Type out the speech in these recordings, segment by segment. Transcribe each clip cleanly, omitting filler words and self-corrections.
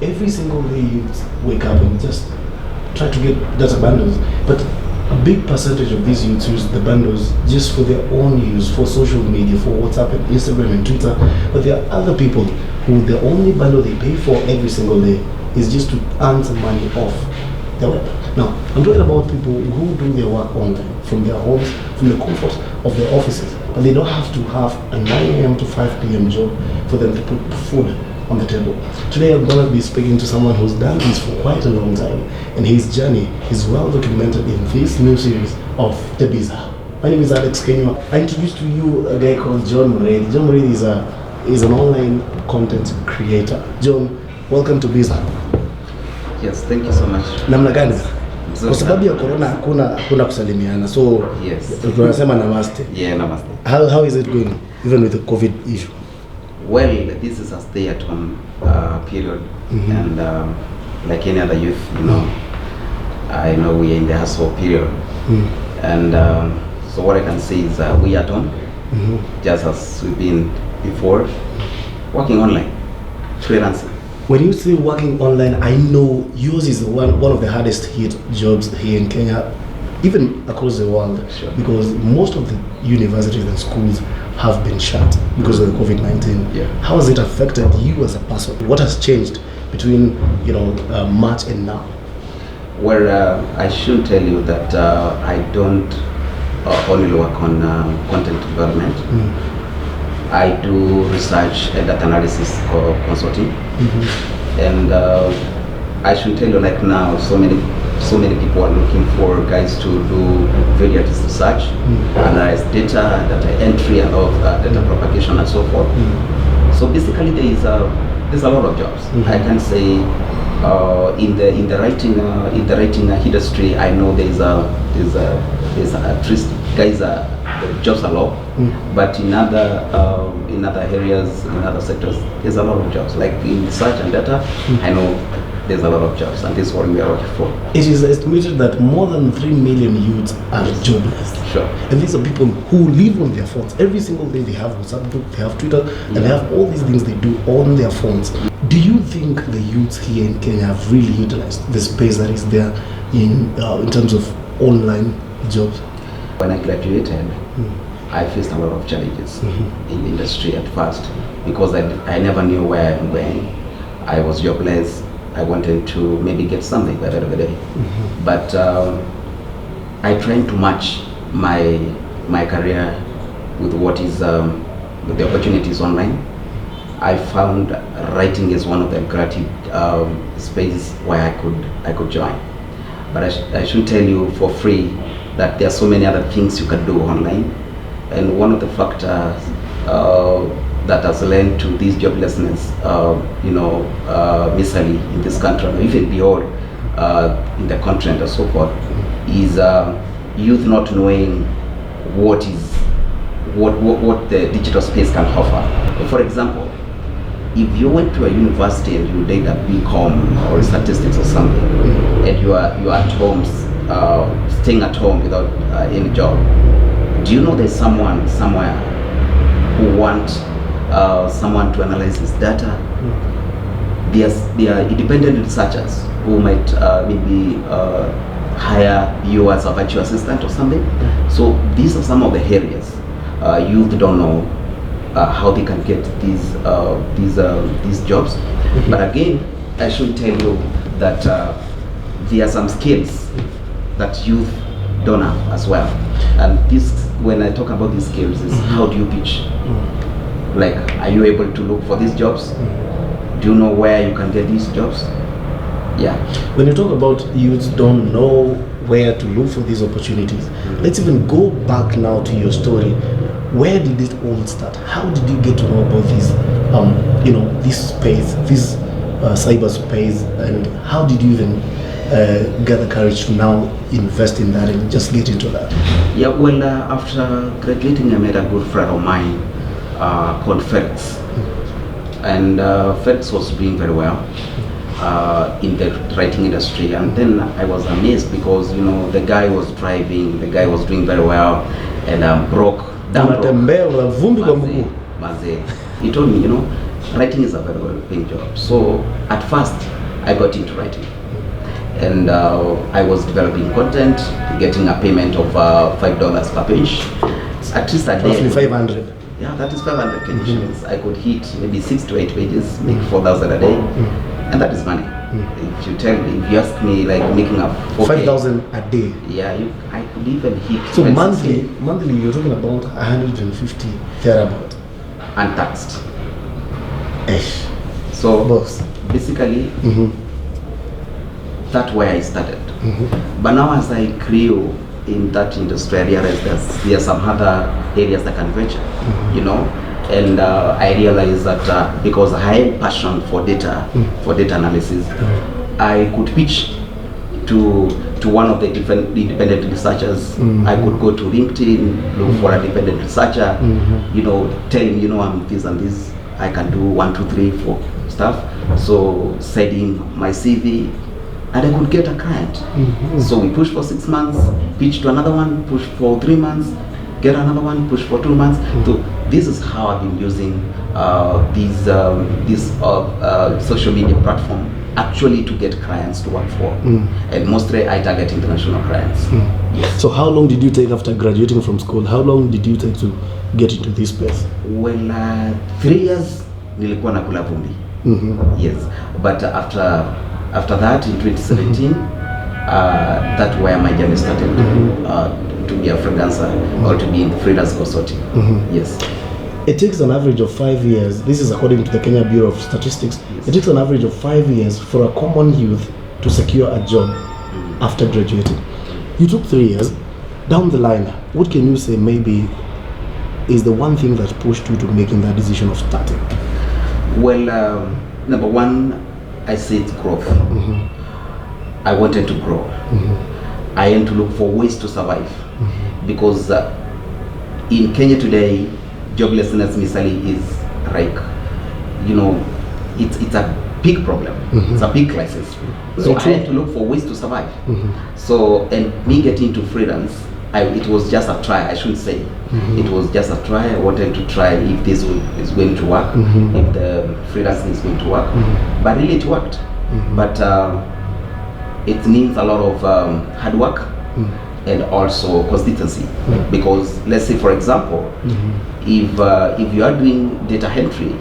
every single day you wake up and just try to get data bundles. But a big percentage of these youths use the bundles just for their own use, for social media, for WhatsApp and Instagram and Twitter. But there are other people who the only bundle they pay for every single day is just to earn some money off the web. Now, I'm talking about people who do their work online, from their homes, from the comfort of their offices. But they don't have to have a 9 a.m. to 5 p.m. job for them to put food on the table. Today I'm going to be speaking to someone who's done this for quite a long time, and his journey is well documented in this new series of The Bizarre. My name is Alex Kenya. I introduced to you a guy called John Murithi. John Murithi is an online content creator. John, welcome to Bizarre. Yes, thank you so much. Namna gani? Kwa sababu ya corona hakuna kusalimiana. So yes. Tunasema namaste. Yeah, namaste. How is it going even with the COVID issue? Well, this is a stay-at-home period, and like any other youth, I know we're in the hustle period, and so what I can say is we at home, just as we've been before, working online, freelancing. When you say working online, I know yours is one of the hardest hit jobs here in Kenya, even across the world, sure. Because most of the universities and schools have been shut because of the COVID-19. Yeah. How has it affected you as a person? What has changed between March and now? Well, I should tell you that I don't only work on content development. I do research and data analysis consulting, and I should tell you, like now, so many people are looking for guys to do various research, analyze data entry, and all data propagation and so forth. So basically, there's a lot of jobs. I can say in the writing industry, I know there's at least guys the jobs are low, but in other areas, in other sectors, there's a lot of jobs. Like in research and data, I know there's a lot of jobs, and this is what we are working for. It is estimated that more than 3 million youths are jobless. Sure. And these are people who live on their phones. Every single day they have WhatsApp group, they have Twitter, and they have all these things they do on their phones. Do you think the youths here in Kenya have really utilized the space that is there in terms of online jobs? When I graduated, I faced a lot of challenges in the industry at first, because I never knew where I'm going. I was jobless. I wanted to maybe get something by the end of the day, but I tried to match my career with what is with the opportunities online. I found writing is one of the creative spaces where I could join, but I should tell you for free that there are so many other things you can do online, and one of the factors that has led to this joblessness, misery in this country, or even beyond in the continent and so forth, is youth not knowing what the digital space can offer. For example, if you went to a university and you did a BCom or statistics or something, and you are at home, staying at home without any job, do you know there's someone somewhere who wants someone to analyze his data? There are independent researchers who might maybe hire you as a virtual assistant or something. So these are some of the areas youth don't know how they can get these jobs. But again, I should tell you that there are some skills that youth don't have as well. And this, when I talk about these skills, is how do you pitch? Like, are you able to look for these jobs? Do you know where you can get these jobs? Yeah. When you talk about youths don't know where to look for these opportunities, let's even go back now to your story. Where did it all start? How did you get to know about this, this space, this cyber space, and how did you even get the courage to now invest in that and just get into that? Yeah, well, after graduating, I met a good friend of mine called Felix, and Felix was doing very well in the writing industry, and then I was amazed because the guy was driving, the guy was doing very well, and broke. He told me, writing is a very well paying job. So at first, I got into writing. And I was developing content, getting a payment of $5 per page. At least a day. Roughly 500. Yeah, that is 500 Kenyan shillings. I could hit maybe 6 to 8 pages, make 4,000 a day, and that is money. If you ask me, like making up 5,000 a day. Yeah, I could even hit. So monthly, you're talking about 150 thereabout. Untaxed. Ish. So boss, basically, that's where I started. But now as I grew in that industry, I realized there are some other areas that can venture, you know, and I realized that because I had passion for data, for data analysis, I could pitch to one of the different independent researchers. I could go to LinkedIn, look for a independent researcher, you know, tell him, you know, I'm this and this, I can do 1, 2, 3, 4 stuff. So sending my CV, and I could get a client. So we pushed for 6 months, pitch to another one, push for 3 months, get another one, push for 2 months. So this is how I've been using this social media platform actually to get clients to work for. And mostly I target international clients. Yes. So how long did you take after graduating from school? How long did you take to get into this space? Well, 3 years nilikuwa nakula vumbi. Yes, but after that in 2017, that's where my journey started to be a freelancer or to be in freelance consulting. Yes. It takes an average of 5 years. This is according to the Kenya Bureau of Statistics. Yes. It takes an average of 5 years for a common youth to secure a job after graduating. You took 3 years. Down the line, what can you say maybe is the one thing that pushed you to making that decision of starting? Well, number one, I say it's growth. I wanted to grow. I had to look for ways to survive because in Kenya today, joblessness misali is like, you know, it's a big problem. It's a big crisis. So I had to look for ways to survive. So, and me getting into freelance, it was just a try. I shouldn't say it was just a try. I wanted to try if this is going to work, if the freelancing is going to work. But really it worked. But it needs a lot of hard work and also consistency. Because let's say, for example, if you are doing data entry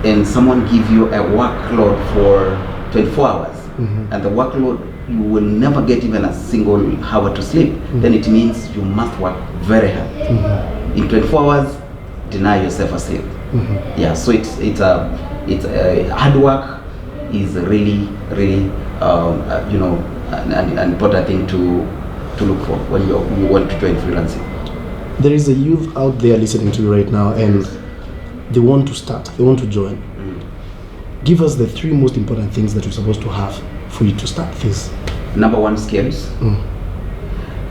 and someone give you a workload for 24 hours and the workload you will never get even a single hour to sleep, then it means you must work very hard. In 24 hours, deny yourself a sleep. Yeah, so it's hard work is really you know, an important thing to look for when you want to join freelancing. There is a youth out there listening to you right now, and they want to start, they want to join. Give us the 3 most important things that you're supposed to have for you to start this. Number 1, skills.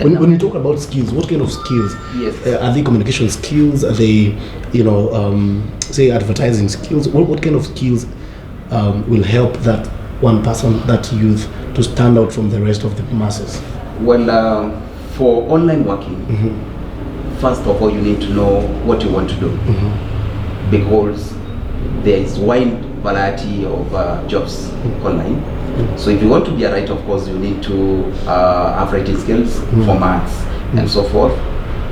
When you talk about skills, what kind of skills? Yes. Are they communication skills? Are they, you know, say advertising skills? What kind of skills will help that one person, that youth, to stand out from the rest of the masses? Well, for online working, first of all, you need to know what you want to do, because there is wide variety of jobs online. So if you want to be a writer, of course, you need to have writing skills, formats, and so forth.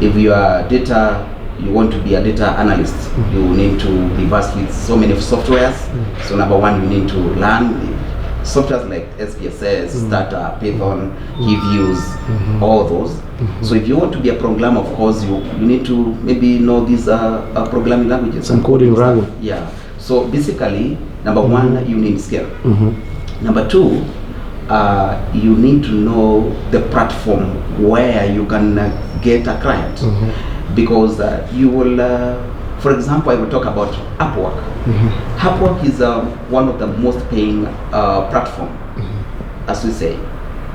If you are you want to be a data analyst, you need to be versed with so many softwares. So number 1, you need to learn softwares like SPSS, Startup, Python, eViews, all those. So if you want to be a programmer, of course, you need to maybe know these programming languages. Some coding language. Yeah. So basically, number 1, you need skill. Number 2, you need to know the platform where you can get a client. Because you will, for example, I will talk about Upwork. Upwork is one of the most paying platform, as we say.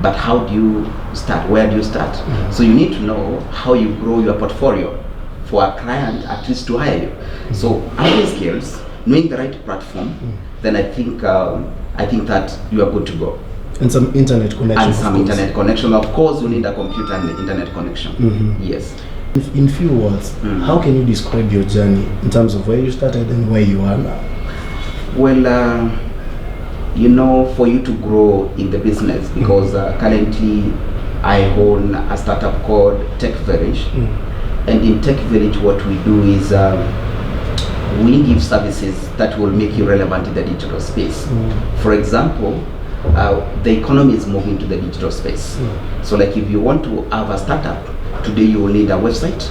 But how do you start? Where do you start? So you need to know how you grow your portfolio for a client at least to hire you. So having skills, knowing the right platform, then I think that you are good to go. And some internet connection. And some internet connection. Of course, you need a computer and internet connection. Yes. In few words, how can you describe your journey in terms of where you started and where you are now? Well, for you to grow in the business, because currently I own a startup called TEQ VILLAGE. And in TEQ VILLAGE, what we do is we give services that will make you relevant in the digital space. For example, the economy is moving to the digital space. So like if you want to have a startup, today you will need a website,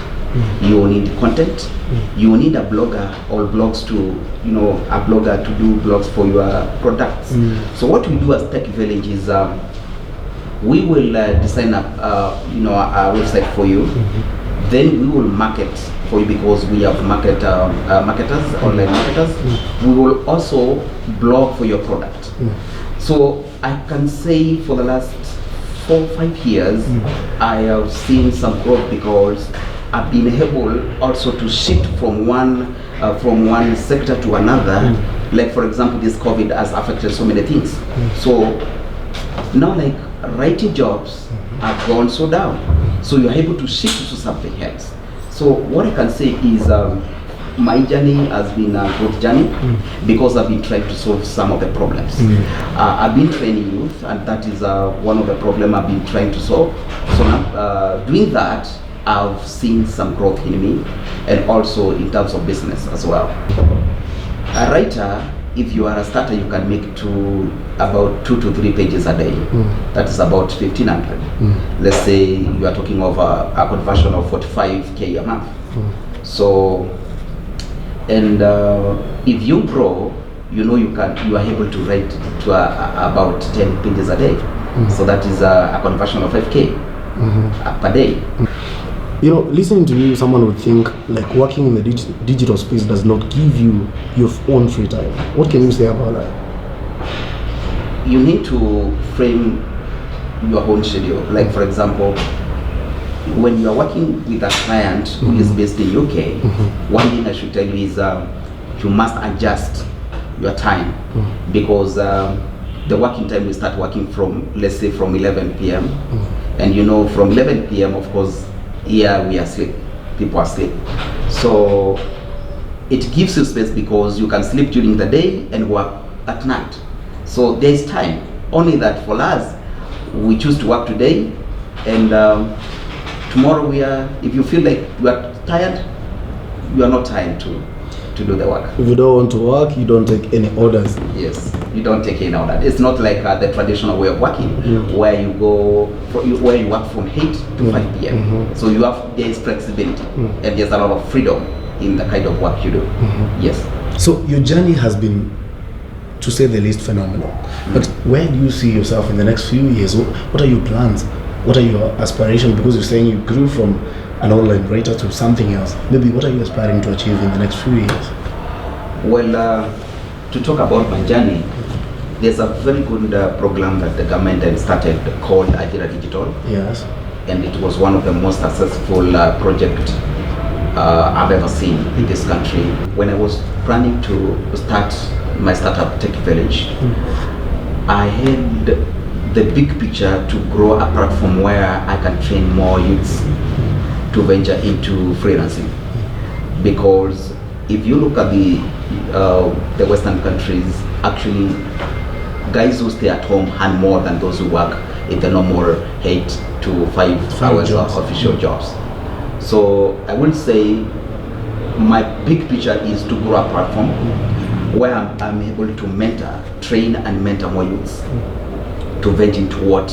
you will need content, you will need a blogger or blogs to, a blogger to do blogs for your products. So what we do as TEQ VILLAGE is we will design a website for you. Then we will market for you because we have marketers, online marketers. We will also blog for your product. So I can say for the last 4 or 5 years, I have seen some growth because I've been able also to shift from one sector to another. Like for example, this COVID has affected so many things. So now like writing jobs have gone so down. So you're able to shift to something else. So what I can say is my journey has been a growth journey because I've been trying to solve some of the problems. I've been training youth, and that is one of the problems I've been trying to solve. So now, doing that, I've seen some growth in me, and also in terms of business as well. A writer, if you are a starter, you can make about 2 to 3 pages a day. That is about 1,500. Let's say you are talking of a conversion of 45K a month. So, and if you grow, you are able to write to about 10 pages a day. So that is a conversion of 5K per day. Listening to you, someone would think like working in the digital space does not give you your own free time. What can you say about that? You need to frame your own schedule. Like for example, when you are working with a client who is based in UK, one thing I should tell you is you must adjust your time because the working time will start working from, let's say, from 11 p.m. And from 11 p.m. of course, here we are asleep, people are asleep. So it gives you space because you can sleep during the day and work at night. So there's time. Only that for us, we choose to work today, and tomorrow if you feel like you are tired, you are not tired to do the work. If you don't want to work, you don't take any orders. Yes, you don't take any orders. It's not like the traditional way of working, where you work from 8 to 5 p.m. So there is flexibility, and there's a lot of freedom in the kind of work you do. Yes. So your journey has been, to say the least, phenomenal. But where do you see yourself in the next few years? What are your plans? What are your aspirations? Because you're saying you grew from an online writer to something else. Maybe what are you aspiring to achieve in the next few years? Well, to talk about my journey, there's a very good program that the government had started called Ajira Digital. Yes. And it was one of the most successful projects I've ever seen in this country. When I was planning to start my startup TEQ VILLAGE, I had the big picture to grow a platform where I can train more youths to venture into freelancing. Because if you look at the Western countries, actually guys who stay at home earn more than those who work in the normal 8 to 5 hours of official jobs. So I will say my big picture is to grow a platform where I'm able to train and mentor more youths to venture into what,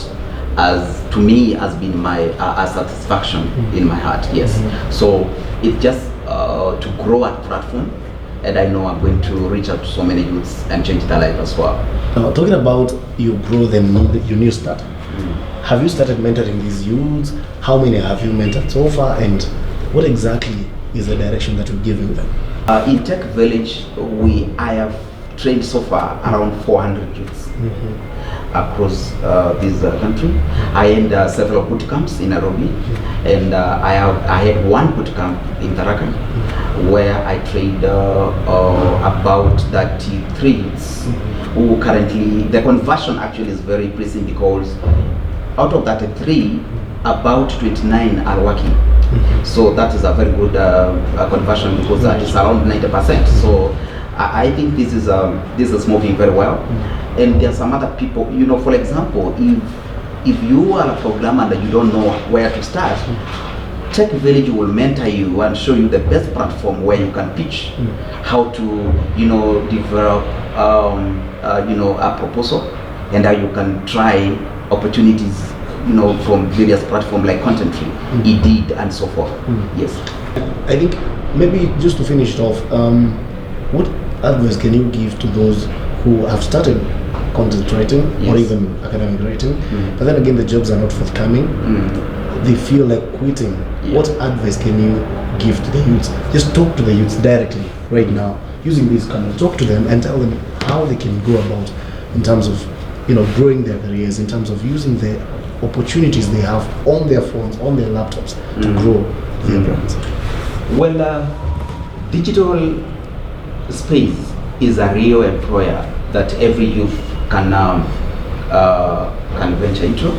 to me, has been my a satisfaction in my heart. Yes. So it's just to grow a platform, and I know I'm going to reach out to so many youths and change their life as well. Now, talking about your growth and your new startup, have you started mentoring these youths? How many have you mentored so far, and what exactly is the direction that you're giving them? In TEQ VILLAGE, I have trained so far around 400 youths across this country. I had several boot camps in Nairobi, and I had one boot camp in Tharaka where I trained about 33 youths who currently, the conversion actually is very pleasing because out of 33, about 29 are working. So that is a very good conversion, because that is around 90%. So I think this is moving very well. And there are some other people, you know, for example, if you are a programmer and you don't know where to start, TEQ Village will mentor you and show you the best platform where you can pitch how to, you know, develop, you know, a proposal, and how you can try opportunities, you know, from various platforms like Contentry, Indeed, and so forth. Yes. I think maybe just to finish it off, what advice can you give to those who have started content writing or even academic writing, but then again the jobs are not forthcoming? They feel like quitting. What advice can you give to the youths? Just talk to the youths directly right now, using these kind talk to them and tell them how they can go about in terms of, you know, growing their careers, in terms of using the opportunities they have on their phones, on their laptops to grow their brands. Well, digital space is a real employer that every youth can venture into.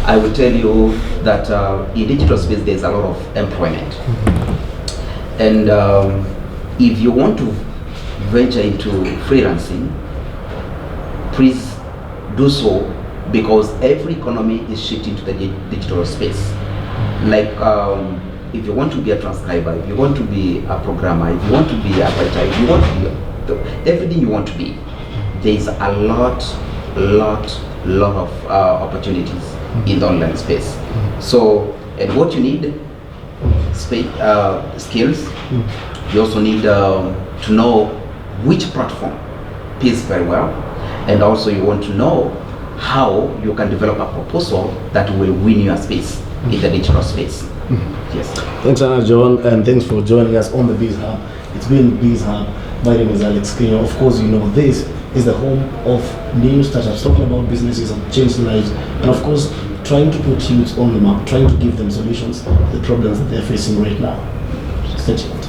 I will tell you that in digital space there's a lot of employment, and if you want to venture into freelancing, please do so, because every economy is shifting to the digital space. Like if you want to be a transcriber, if you want to be a programmer, if you want to be a writer, if you want to be everything you want to be, there's a lot of opportunities in the online space. So, and what you need, skills. You also need to know which platform pays very well, and also you want to know how you can develop a proposal that will win your space in the digital space. Yes. Thanks, Anna John, and thanks for joining us on the Biz Hub. It's been Biz Hub. My name is Alex Kinyo. Of course, you know, this is the home of new startups talking about businesses and change lives, and of course, trying to put youth on the map, trying to give them solutions to the problems that they're facing right now. Stay tuned.